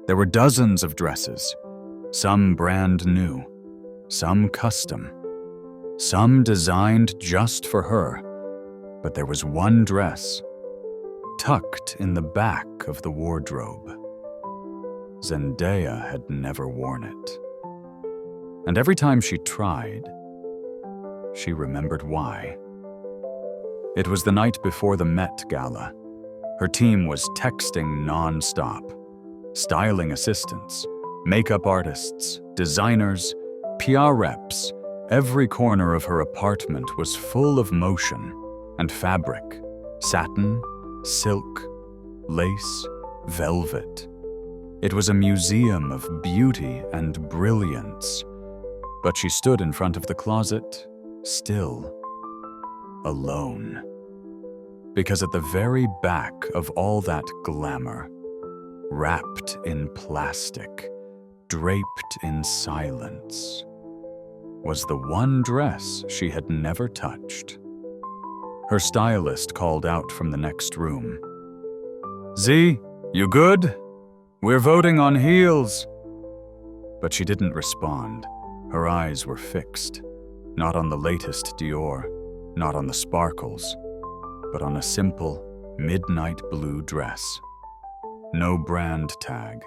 There were dozens of dresses, some brand new, some custom, some designed just for her. But there was one dress, tucked in the back of the wardrobe. Zendaya had never worn it. And every time she tried, she remembered why. It was the night before the Met Gala. Her team was texting non-stop. Styling assistants, makeup artists, designers, PR reps. Every corner of her apartment was full of motion and fabric, satin, silk, lace, velvet. It was a museum of beauty and brilliance. But she stood in front of the closet, still, alone. Because at the very back of all that glamour, wrapped in plastic, draped in silence, was the one dress she had never touched. Her stylist called out from the next room. "Z, you good? We're voting on heels." But she didn't respond. Her eyes were fixed, not on the latest Dior, not on the sparkles, but on a simple, midnight blue dress. No brand tag,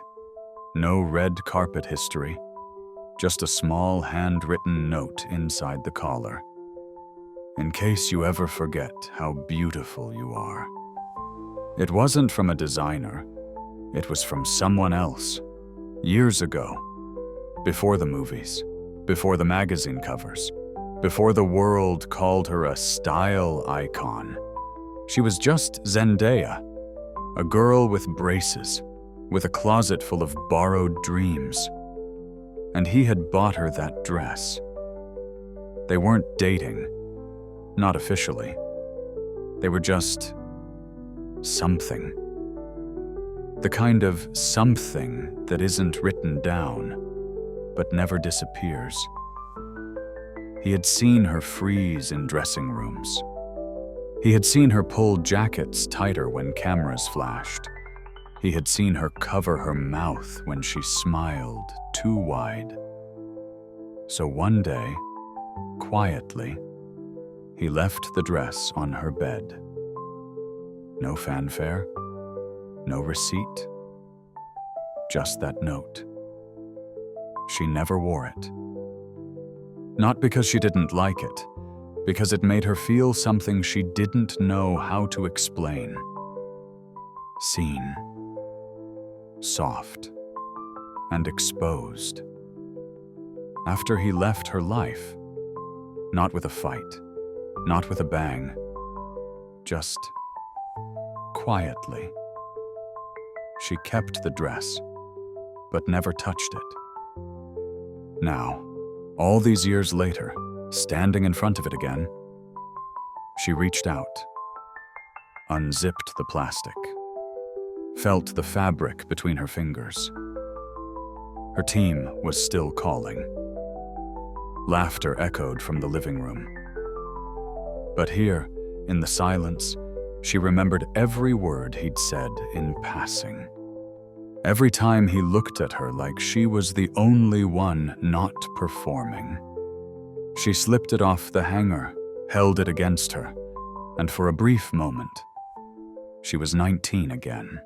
no red carpet history, just a small handwritten note inside the collar. "In case you ever forget how beautiful you are." It wasn't from a designer. It was from someone else, years ago, before the movies, before the magazine covers, before the world called her a style icon. She was just Zendaya, a girl with braces, with a closet full of borrowed dreams. And he had bought her that dress. They weren't dating, not officially. They were just something. The kind of something that isn't written down, but never disappears. He had seen her freeze in dressing rooms. He had seen her pull jackets tighter when cameras flashed. He had seen her cover her mouth when she smiled too wide. So one day, quietly, he left the dress on her bed. No fanfare, no receipt, just that note. She never wore it. Not because she didn't like it, because it made her feel something she didn't know how to explain. Seen, soft, and exposed. After he left her life, not with a fight, not with a bang, just quietly. She kept the dress, but never touched it. Now, all these years later, standing in front of it again, she reached out, unzipped the plastic, felt the fabric between her fingers. Her team was still calling. Laughter echoed from the living room. But here, in the silence, she remembered every word he'd said in passing. Every time he looked at her like she was the only one not performing. She slipped it off the hanger, held it against her, and for a brief moment, she was 19 again,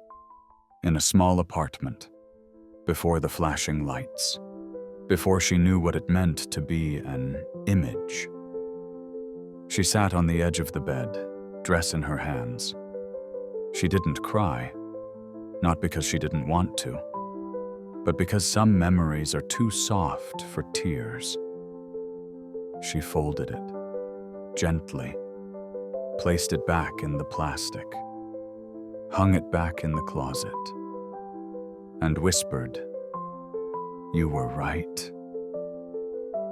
in a small apartment, before the flashing lights, before she knew what it meant to be an image. She sat on the edge of the bed, dress in her hands. She didn't cry, not because she didn't want to, but because some memories are too soft for tears. She folded it, gently, placed it back in the plastic, hung it back in the closet, and whispered, "You were right.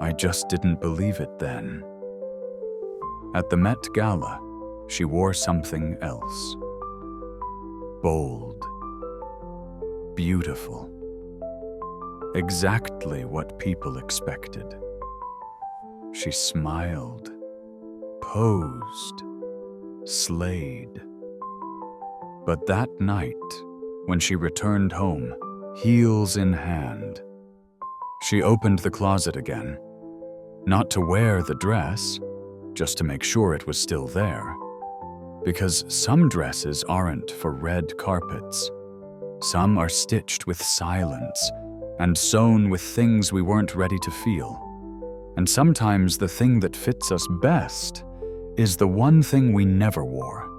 I just didn't believe it then." At the Met Gala, she wore something else. Bold, beautiful, exactly what people expected. She smiled, posed, slayed. But that night, when she returned home, heels in hand. She opened the closet again, not to wear the dress, just to make sure it was still there. Because some dresses aren't for red carpets. Some are stitched with silence and sewn with things we weren't ready to feel. And sometimes the thing that fits us best is the one thing we never wore.